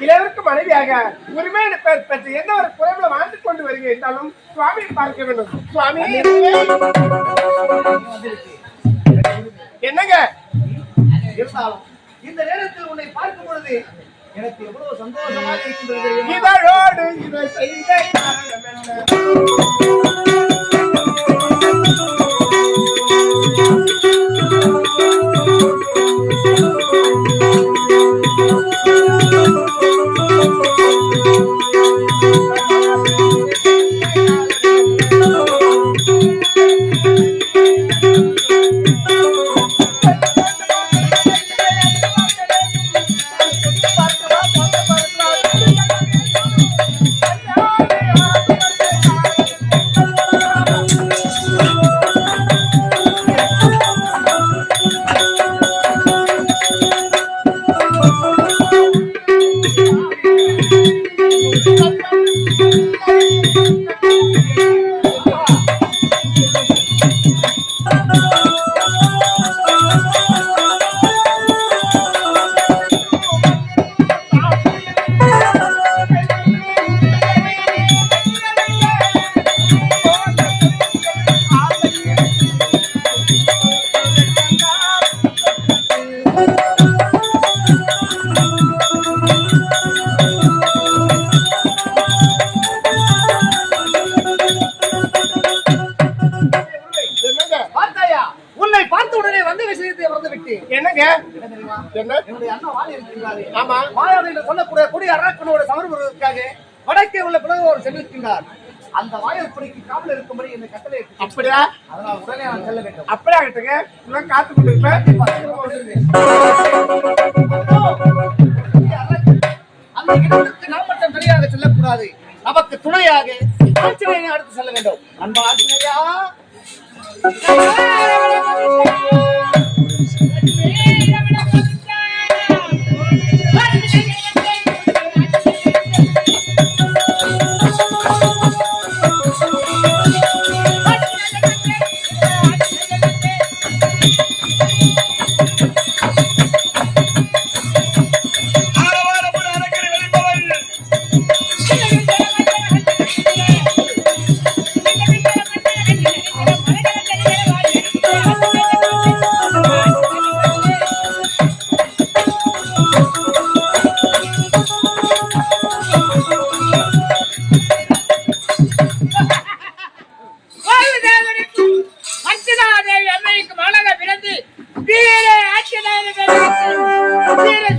இளவருக்கு மனைவியாக உரிமையான பெயர் பெற்று எந்த ஒரு குறைவுல வாழ்ந்து கொண்டு வருகிறேன் என்றாலும் சுவாமியை பார்க்க வேண்டும். சுவாமி என்னங்க இருந்தாலும் இந்த நேரத்தில் உன்னை பார்க்கும் பொழுது எனக்கு எவ்வளவு சந்தோஷமாக இருக்கின்றது. இதழோடு இதை செய்த காரணம் என்ன? வடக்கே உள்ள புலவர் சென்றிருக்கிறார். அந்த வாயிற்படிக்கு காவல் இருக்கும்படி என்னை கட்டளை. அப்படியா? அதனால் உடனே நான் செல்ல வேண்டும். அப்படியே ஆகட்டுங்க. நான் காத்து கொண்டிருப்பேன். அந்த இடத்துக்கு நாம் மட்டும் தனியாக செல்லக்கூடாது. நமக்கு துணையாக ஆஞ்சநேயனை அடுத்து செல்ல வேண்டும். அன்பா ஆஞ்சநேயா,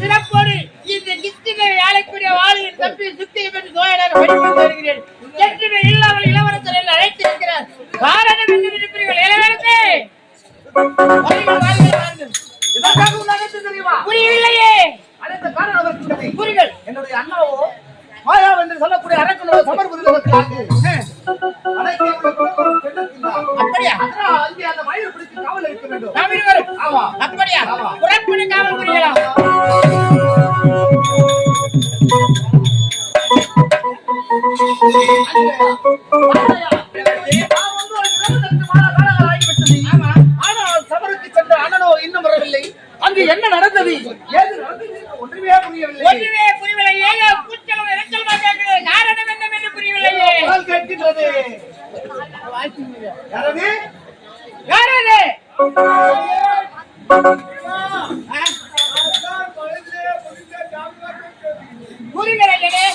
சிறப்போடு இந்த கிஸ்தினை ஆளக்கூடிய வாளியின் தப்பி சுத்தியை பெற்று நோயாளர் வழிபட்டு வருகிறேன். என்றுமே இல்லாமல் இளவரசர் என்று அழைத்திருக்கிறார். காரணம் என்று விரும்புகிறீர்கள் இளவரசே? இதற்காக உன் அழைத்து தெரியுமா? புரியவில்லையே. அழைத்த காரணம் அதற்கு புரிகள். என்னுடைய அண்ணாவோ மாயா என்று சொல்லக்கூடிய அரக்கனோட சமர்புரிவதற்காக அப்படியா? அங்கே அந்த மயிலை பிடித்து காவல் இருக்க வேண்டும். நாம் இருவரும் ஆமா. அப்படியா? புறப்படி காவல் புரியலாம். இன்னும் வரவில்லை. அங்கு என்ன நடந்தது? ஏது நடந்தது? ஒன்றுமே புரியவில்லை. ஒன்றுமே புரியவில்லை. ஏதோ கூச்சலும் இறைச்சலுமாக கேட்கிறது. காரணம் என்னவென்று புரியவில்லையே. குரல் கேட்கின்றது. யாரது? யாரது? புரியவில்லையே.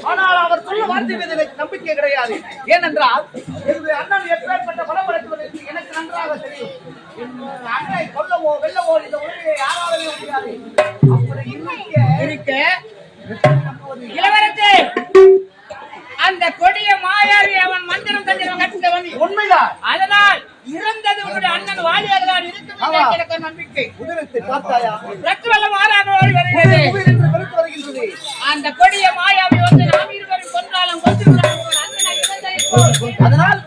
ஆனால் அவர் சொல்ல வார்த்தை மீது எனக்கு நம்பிக்கை கிடையாது. ஏனென்றால் என்னுடைய அண்ணன் எப்பேற்பட்ட பலம் படைத்தவருக்கு எனக்கு நன்றாக தெரியும். அண்ணனை கொல்லவோ வெல்லவோ இந்த உலகிலே யாராலுமே முடியாது. அப்படி இருக்க இளவரசே, அந்த கொடிய மாயாவி அவன் மந்திரம் தந்திரம் கட்டவன் உண்மைதான். அதனால் இறந்தது உங்களுடைய அண்ணன் வாலியாக தான் இருக்கும் எனக்கு நம்பிக்கை. உதவித்து பார்த்தாயா? ரத்தவெல்லாம் ஆறானோடு வருகிறது. என்று பெருத்து வருகின்றது. அந்த கொடிய மாயாவி வந்து நாம் இருவரும் கொன்றாலும் கொன்று விடாமல் அண்ணனை இழந்ததை அதனால்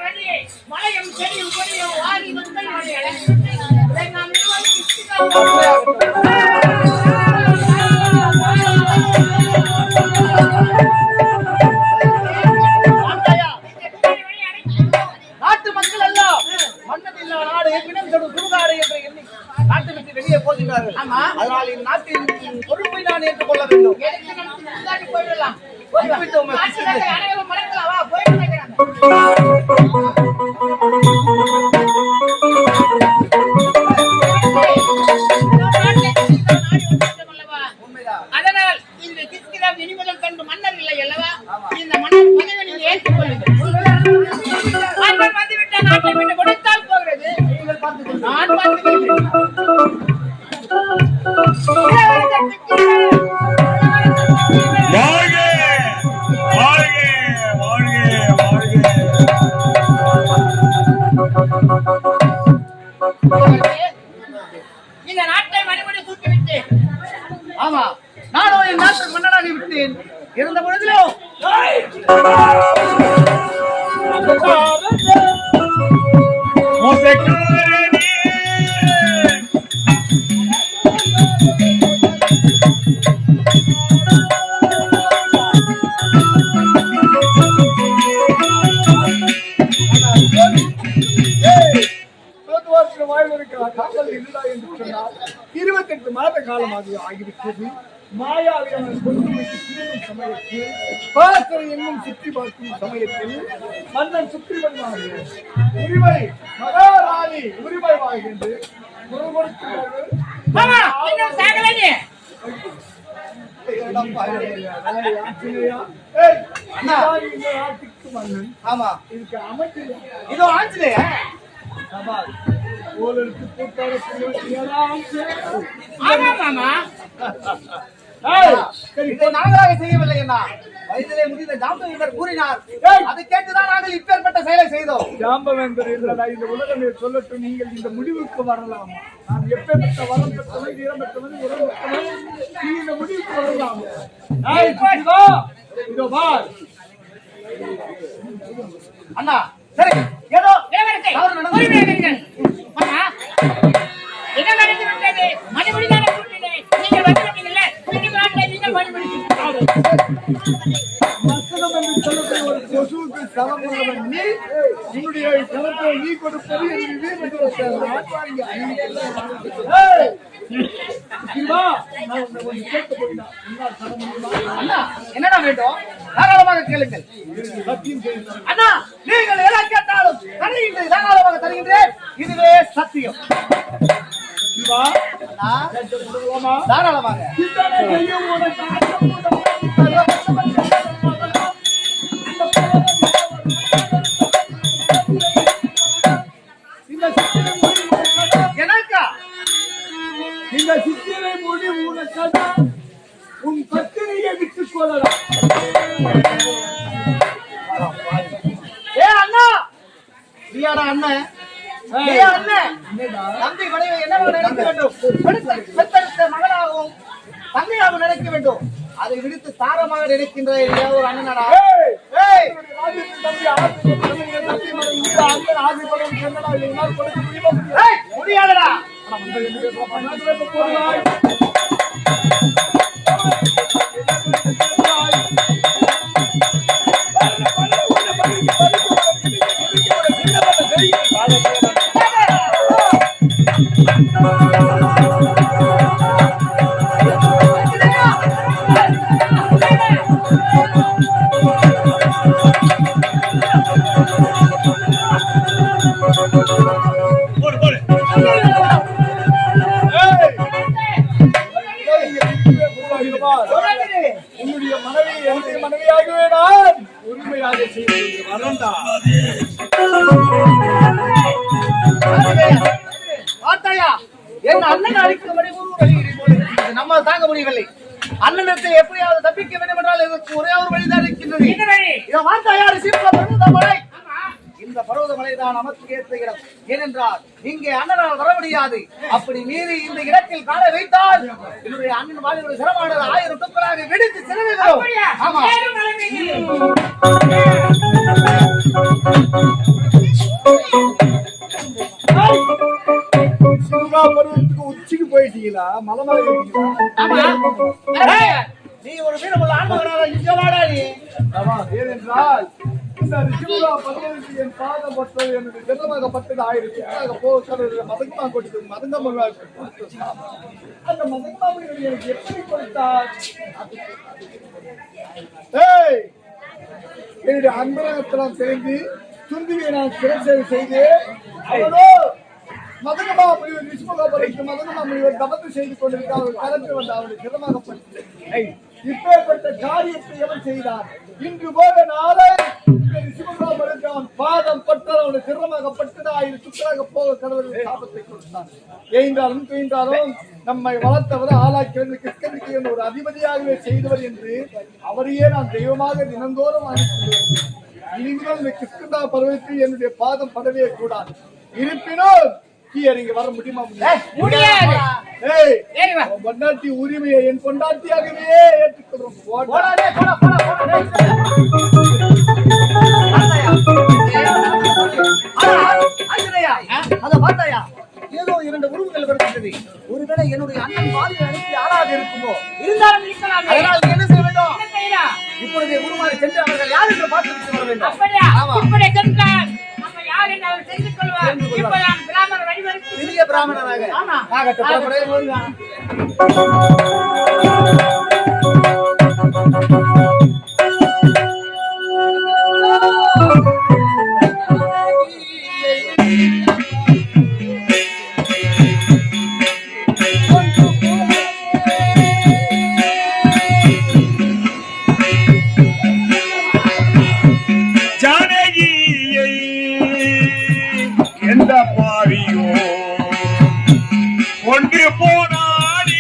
வழியை மலையும் செடியும் கொடியும் வாரி வந்து நாம் நாட்டு மக்கள் எல்லாம் மன்னன் இல்லா நாடு பிணம் தொடும் சுடுகாடு என்று எண்ணி நாட்டை விட்டு வெளியே போகின்றார்கள். அதனால் இந்த நாட்டின் பொறுப்பை நான் ஏற்றுக்கொள்ள வேண்டும். போயிடலாம். போய்விட்டு உம்மை பிடித்தது. அனைவரும் மறக்கலாவா? போயிட்டு உண்மைதான். அதனால் இந்த கிஸ்கிராம் இனிமுதல் கண்டு மன்னர் இல்லை அல்லவா? இந்த மன்னர் பதவியை ஏற்றுக்கொள்ளுங்கள். மன்னர் வந்துவிட்ட நாட்டை விட்டு கொடுத்தால் போகிறது. நீங்கள் பார்த்துக் நான் பார்த்துக்கொள்கிறேன். வாழ்க வாழ்க வாழ்க வாழ்க. இந்த நாட்டை மறுபடி தூக்கிவிட்டேன். ஆமா, நானும் என் நாட்டு மன்னனாகி விட்டேன். இருந்த பொழுதிலோ காவல் இல்லா என்று சொன்னால் 28 மாத காலமாக ஆகிவிட்டது. மாயாவியான கொண்டு சமயத்தில் பாலக்கரை என்னும் சுற்றி பார்க்கும் சமயத்தில் மன்னன் சுற்றி வந்தார். உரிமை மகாராணி உரிமை வாழ்கின்ற மன்னன். ஆமா, இதுக்கு அமைச்சர் இதோ ஆஞ்சநேயா ஊழலுக்கு கூட்டாளி இதை நாங்களாக செய்யவில்லை. என்ன வயதிலே முடிந்த ஜாம்பவேந்தர் கூறினார். அதை கேட்டுதான் நாங்கள் இப்பேற்பட்ட செயலை செய்தோம். ஜாம்பவேந்தர் இல்லடா, இந்த உலகமே சொல்லட்டும். நீங்கள் இந்த முடிவுக்கு வரலாம். நான் எப்பேற்பட்ட வரம் பெற்றவன், வீரம் பெற்றவன், உரம் பெற்றவன், நீ இந்த முடிவுக்கு வரலாம். இதோ பார் அண்ணா. சரி, ஏதோ என்ன நடந்து விட்டது? மறுபடியும் நீங்கள் மசனம் என்று சொல்லக்கூடிய ஒரு கொசுவுக்கு சமம் உள்ளவன் நீ. உன்னுடைய சமத்தை நீ கொடுப்பது என்னுடைய வீரத்தை நான் வாங்கி ஏய், சிவா, நான் உன்னை கொஞ்சம் கேட்க போயிட்டான். உன்னால் தர முடியுமா? அண்ணா, என்னடா வேண்டும்? தாராளமாக கேளுங்கள். சத்தியம் செய்யுங்கள். அண்ணா, நீங்கள் எதை கேட்டாலும் தருகின்றேன், தாராளமாக தருகின்றேன். இதுவே சத்தியம். சிவா, அண்ணா, கேட்க முடியுமா? தாராளமாக. இத்தனை செய்யும் உனக்கு ஆசைப்படும் எனக்கா? இந்த சித்திரை மொழி உனக்கடா உன் பத்திரியை விட்டுக் கொள்ளலாம். ஏ அண்ணா, நீயாடா அண்ணன்? நீயா அண்ணன்? தம்பி மனைவி என்னவாக நினைக்க வேண்டும்? பெற்றெடுத்த மகனாகவும் தங்கையாக நினைக்க வேண்டும். அதை விடுத்து தாரமாக நினைக்கின்ற ஒரு அண்ணனடா. ஏய், ஏய், ராஜ்யத்தின் தம்பி ஆசைப்படும் என் தம்பி மகன் இந்த அண்ணன் ஆசைப்படும் என்னடா என்னால் கொடுக்க முடியுமா? ஏய், முடியாதடா. போடுவாய். போடு போடு. உன்னுடைய மனைவி என்னுடைய மனைவியாகவே நான் உரிமையாக செய்து வரண்டா. பார்த்தாயா, என் அண்ணன் அழிக்க நம்ம தாங்க முடியவில்லை. அண்ணனத்தை எப்படியாவது தப்பிக்க வேண்டும் என்றால் இதற்கு ஒரே ஒரு வழிதான் இருக்கின்றது. இதை பார்த்தாயா, பருவதமலை. இந்த பருவதமலை தான் நமக்கு ஏற்ற இடம். ஏனென்றால் இங்கே அண்ணனால் வர முடியாது. அப்படி மீறி இந்த இடத்தில் காலை வைத்தால் என்னுடைய அண்ணன் வாழ்க்கை சிரமமான 1000 துக்களாக வெடித்து சிறுவிடும். ஆமா, சிவகா பருவத்துக்கு உச்சிக்கு போயிட்டீங்களா? மலை மேல ஏறிட்டீங்களா? நீ ஒரு வீரமுள்ள ஆண்மகனாக இங்க வாடா நீ. ஆமா, ஏனென்றால் இந்த சிவகா பருவத்துக்கு என் பாதம் பட்டது என்னுடைய ஜென்மமாக பட்டது 1000 போகிறது. மதங்கமா கொடுத்தது மதங்கமாக அந்த மதங்கமாவுடைய எனக்கு எப்படி கொடுத்தார்? ஏய், என்னுடைய அன்பரகத்தெல்லாம் தெரிந்து துந்துவியை நான் சிறசேவை செய்து அவரோ மதங்கமா முனிவர் விஷ்ணுகா பரிக்கு மதங்கமா முனிவர் தபத்து செய்து கொண்டிருக்க அவர் கலந்து வந்த அவருடைய சிரமகப்பட்டு இப்பேற்பட்ட காரியத்தை எவர் செய்தார்? இன்று போக நாளை விஷ்ணுகா பரிக்கு அவன் பாதம் பட்டால் அவனுடைய சிரமகப்பட்டு 1000 சுற்றாக போக கடவுள் சாபத்தை கொடுத்தான். எய்ந்தாலும் துயின்றாலும் நம்மை வளர்த்தவர் ஆளாக்கிறது கிருஷ்ணனுக்கு என்ற ஒரு அதிபதியாகவே செய்தவர் என்று அவரையே நான் தெய்வமாக தினந்தோறும் அனுப்பிடுவேன். இனிமேல் இந்த கிருஷ்ணா பருவத்தில் என்னுடைய பாதம் படவே கூடாது. இருப்பினும் இங்க வர முடியுமா? முடியாது. ஏய், ஏறி வா. பொண்டாட்டி உரிமையை என் பொண்டாட்டியாகவே ஏற்றுக்கொள்றோம். அத பார்த்தாயா, ஏதோ 2 உருவங்கள் வருகின்றது. ஒருவேளை என்னுடைய அண்ணன் பாலியை அனுப்பி ஆளாக இருக்குமோ? இருந்தாலும் இருக்கலாமே. அதனால் என்ன செய்ய வேண்டும்? என்ன செய்யலாம்? இப்பொழுது உருமாறி சென்று அவர்கள் யார் என்று பார்த்து விட்டு வர வேண்டும். அப்படியா? ஆமா. இப்படி சென்றால் நம்ம யார் என்று அவர் தெரிந்து கொள்வார். இப்போ நான் பிராமணர் வழிவருக்கு சிறிய பிராமணராக ஆமா. ஜானகியை எந்த பாவியோ கொண்டு போனானே.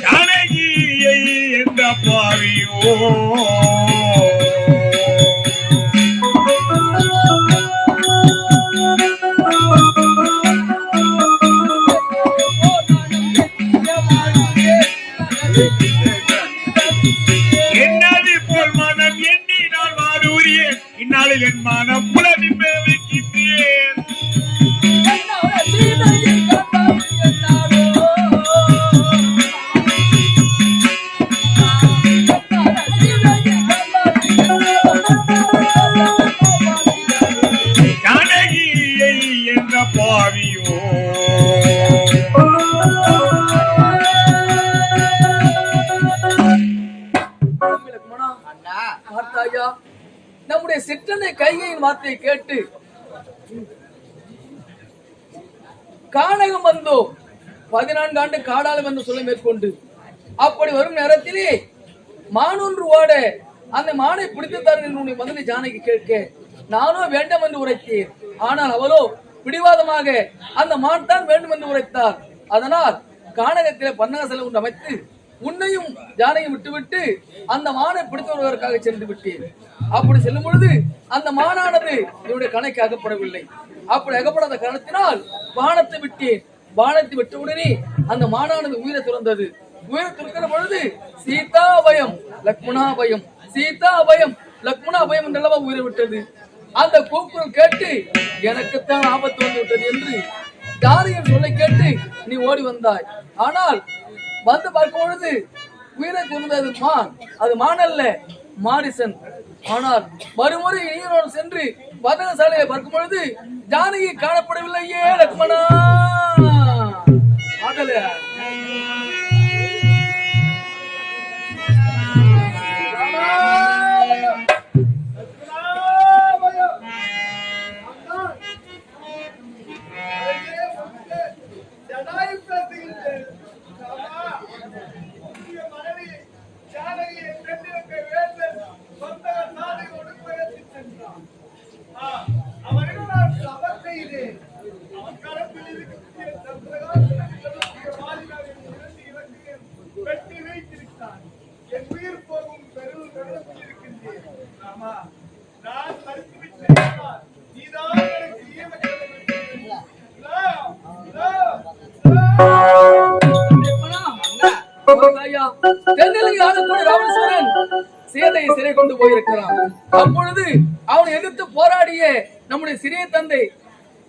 ஜானகியை எந்த பாவியோ நாளில் என் மனம் புலனின் வைக்கின்றேன். ஜானகியை என்ற பாவியோ பார்த்தாயா, நம்முடைய சிற்றனை கைகையின் வார்த்தையை கேட்டு கானகம் வந்தோ 14 ஆண்டு காடாலும் என்று சொல்ல மேற்கொண்டு அப்படி வரும் நேரத்திலே மானொன்று ஓட அந்த மானை பிடித்து தருகின்ற மதனை ஜானகி கேட்க நானும் வேண்டாம் என்று உரைத்தேன். ஆனால் அவளோ பிடிவாதமாக அந்த மான் தான் வேண்டும் என்று உரைத்தார். அதனால் கானகத்திலே பன்னகசலை ஒன்று அமைத்து உன்னையும் ஜானையும் விட்டுவிட்டு அந்த மானை பிடித்து வருவதற்காக சென்று விட்டேன். அப்படி செல்லும் பொழுது அந்த மானானது என்னுடைய கணைக்கு அகப்படவில்லை. அப்படி அகப்படாத காரணத்தினால் பானத்தை விட்டேன். பானத்தை விட்ட உடனே அந்த மானானது உயிரை துறந்தது. உயிரை துறக்கிற பொழுது சீதா அபயம் லக்ஷ்மணா அபயம், சீதா அபயம் லக்ஷ்மணா அபயம் என்றல்லவா உயிரை விட்டது. அந்த கூக்குரல் கேட்டு எனக்குத்தான் ஆபத்து வந்து விட்டது என்று ஜானகியின் சொல்லை கேட்டு நீ ஓடி வந்தாய். ஆனால் வந்து பார்க்கும் பொழுது உயிரை துறந்தது மான், அது மான் அல்ல மாரிசன். ஆனால் மறுமுறை நீரோடு சென்று பதகசாலையை பார்க்கும் பொழுது ஜானகி காணப்படவில்லையே லக்ஷ்மணா. சீதையை சிறை கொண்டு போயிருக்கிறான். அப்பொழுது அவனை எதிர்த்து போராடிய நம்முடைய சிறிய தந்தை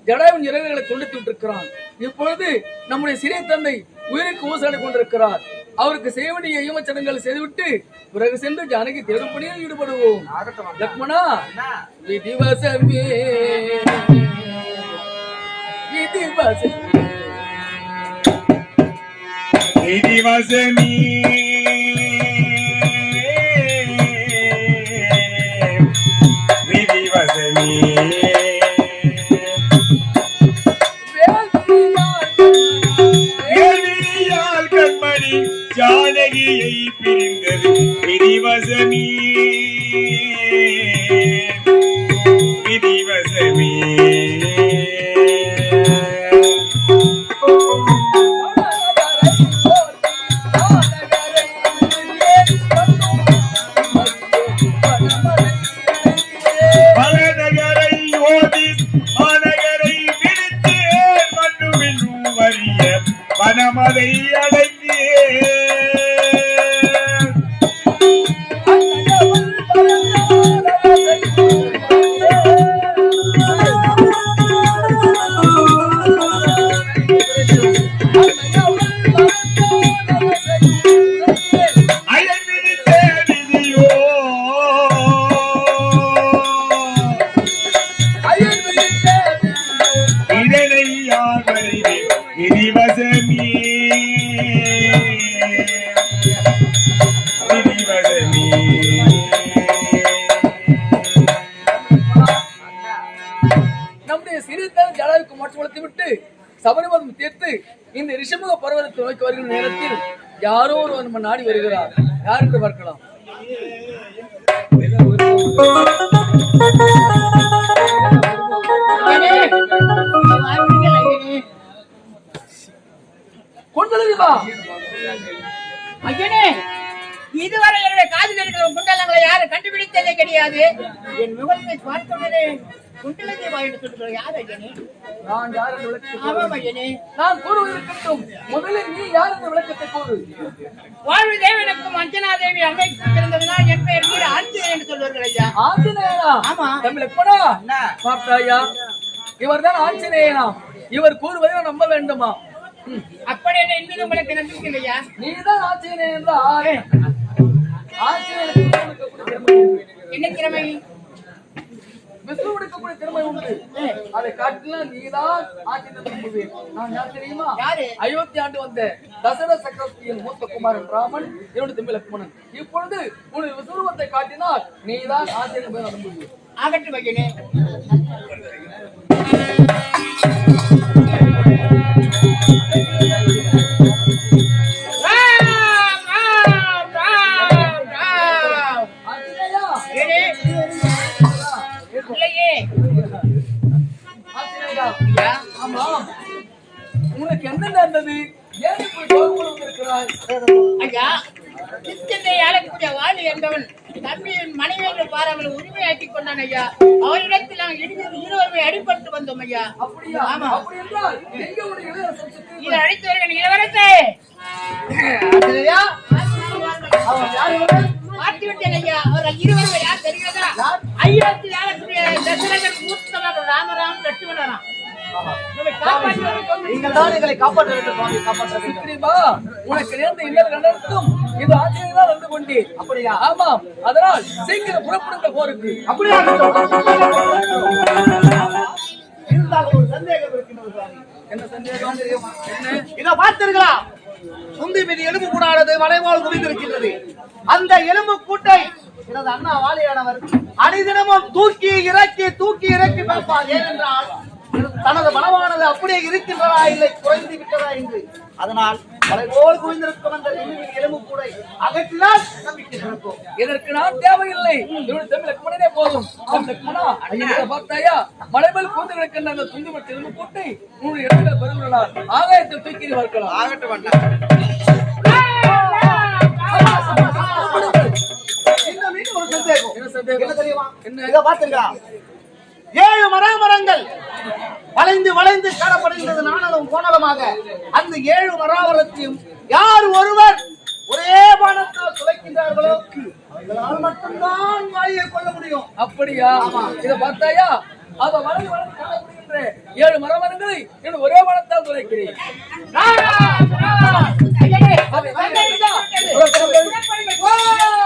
ஜடாயுவின் இறகுகளை துண்டித்து விட்டிருக்கிறான். இப்பொழுது நம்முடைய சிறிய தந்தை உயிருக்கு ஊசலாடி கொண்டிருக்கிறார். அவருக்கு செய்ய வேண்டிய ஈமச்சடங்குகளை செய்துவிட்டு பிறகு சென்று ஜானகி தேடும் பணியில் ஈடுபடுவோம். லக்ஷ்மணா, விதிவசமே விதிவசமே விதிவசமே விதிவசமே வேல்விழியால் கண்மணி ஜானகியை பிரிந்தது விதிவசமே விதிவசமே மனமதை அடங்கியே சபரிமதம் தீர்த்து இந்த ரிஷமுக பர்வதத்தை நோக்கி வருகிற நேரத்தில் யாரோ ஒருவர் நம்ம நாடி வருகிறார். யார் என்று பார்க்கலாம். கொண்டலா ஐயனே, இதுவரை என்னுடைய காதில் இருக்கிற குண்டலங்களை யாரும் கண்டுபிடித்ததே கிடையாது. என் முகத்தை பார்த்துள்ளதே குண்டல தேவா என்று சொல்லுங்கள். யார் ஐயனே? நான் யார் என்று விளக்கத்தை ஆமாம் ஐயனே. நான் கூறுவதற்கும் முதலில் நீ யார் என்ற விளக்கத்தை கூறு. வாழ்வு தேவனுக்கும் அஞ்சனா தேவி அம்மைக்கு பிறந்ததுனால் என் பெயர் வீர ஆஞ்சநேயன் என்று சொல்வார்கள் ஐயா. ஆஞ்சநேயனா? ஆமா. தம்பி லக்ஷ்மணா, என்ன? பார்த்தாயா? இவர்தான் ஆஞ்சநேயனா? இவர் கூறுவதை நான் நம்ப வேண்டுமா? அப்படி என்ன இன்னும் உங்களுக்கு நம்பிக்கை இல்லையா? நீதான் ஆஞ்சநேயன் என்றால் ஆஞ்சநேயனுக்கு விஷ்ணுவுக்கு திறமை உண்டு. என்ன திறமை? விஷ்ணுவுக்கு கூட திறமை உண்டு. அதை காட்டிலும் நீதான் ஆஞ்சநேயன் நம்புவேன். நான் யார் தெரியுமா? யாரு? அயோத்தி ஆண்டு வந்த தசரத சக்கரவர்த்தியின் மூத்த குமாரன் ராமன், என்னுடைய தம்பி லக்ஷ்மணன். இப்பொழுது உனது விசுவத்தை காட்டினால் நீதான் ஆஞ்சநேயன் நம்புவேன். ஆகட்டும் மகனே. ராம் ராம் ராம் ராம். ஆஞ்சநேயா, ஏனே? இல்லையே. ஆஞ்சநேயா, ஐயா, ஆமா, உனக்கு என்ன நடந்தது? ஏன் இப்படி கோபம் இருக்கிறாய்? ஐயா, கிஷ்கிந்தை ஆளக்கூடிய வாலி என்பவன் தம்பியின் மனைவி என்று பாராமல் உரிமையாக்கிக் கொண்டான் ஐயா. அவரிடத்தில் நாங்கள் இருவருமே அடிபட்டு வந்தோம் ஐயா. அப்படியா? ஆமா. அப்படி என்றால் எங்க உடைய இளவரசன் சுற்றி இதை அழைத்து வருகிறேன் இளவரசே. ஆஞ்சநேயா, அவன் யார் இவன்? பார்த்து விட்டேன் ஐயா. அவர் இருவரும் யார் தெரிகிறதா? ஐயாத்தில் ஆளக்கூடிய தசரதன் மூத்த மகன் ராமராம் லட்சுமணராம். இவரை காப்பாற்றி வருகிறோம். நீங்கள் தான் எங்களை காப்பாற்ற வேண்டும் சுவாமி, காப்பாற்ற வேண்டும். சுக்ரீவா, உனக்கு நேர்ந்த இன்னல் கண்டர்க்கும் இது ஆச்சரியமா வந்து கொண்டே. அப்படியா? ஆமாம், அதனால் சீக்கிரம் புறப்படுங்க போருக்கு. அப்படியா? இருந்தாலும் ஒரு சந்தேகம் இருக்கின்றது சுவாமி. என்ன சந்தேகம்? என்ன? இதை பார்த்தீர்களா? சுந்தி மீது எலும்பு கூடானது மலைவாழ் குவிந்திருக்கின்றது. அந்த எலும்பு கூட்டை எனது அண்ணா வாலியானவர் அனைதினமும் தூக்கி இறக்கி பார்ப்பார். ஏனென்றால் தனது பலமானது அப்படியே இருக்கின்றதா இல்லை குறைந்து விட்டதா என்று. அதனால் மலைபோல் குவிந்திருக்கும் அந்த எலும்பு கூடை அகற்றினால் நம்பிக்கை இருக்கும். இதற்கு நான் தேவையில்லை. என்னுடைய தம்பி லக்ஷ்மணனே போதும். லக்ஷ்மணா, இதை பார்த்தாயா? மலைமேல் கூந்து கிடக்கின்ற அந்த துண்டு மற்றும் எலும்பு கூட்டை உன்னுடைய இடத்தில் பெறுகிறார். ஆகாயத்தில் தூக்கி பார்க்கலாம். ஆகட்டும் வேண்டாம். இன்னும் ஒரு சந்தேகம். என்ன சந்தேகம்? என்ன தெரியுமா? என்ன? இதை பார்த்தீங்களா? 7 மரங்கள் வளைந்து காணப்படுகின்றது. நாணலும் கோணலமாக அந்த 7 மராமரத்தையும் யார் ஒருவர் ஒரே பானத்தால் துளைக்கின்றார்களோ அவர்களால் மட்டும்தான் வாயை கொள்ள முடியும். அப்படியா? இதை பார்த்தாயா? அத வளைந்து காணப்படுகின்ற 7 மரங்களை என்னுடைய ஒரே பானத்தால் துளைக்கிறேன். ராம் ராம். ஐயனே, அதை வந்தேன். புறப்படுங்கள்.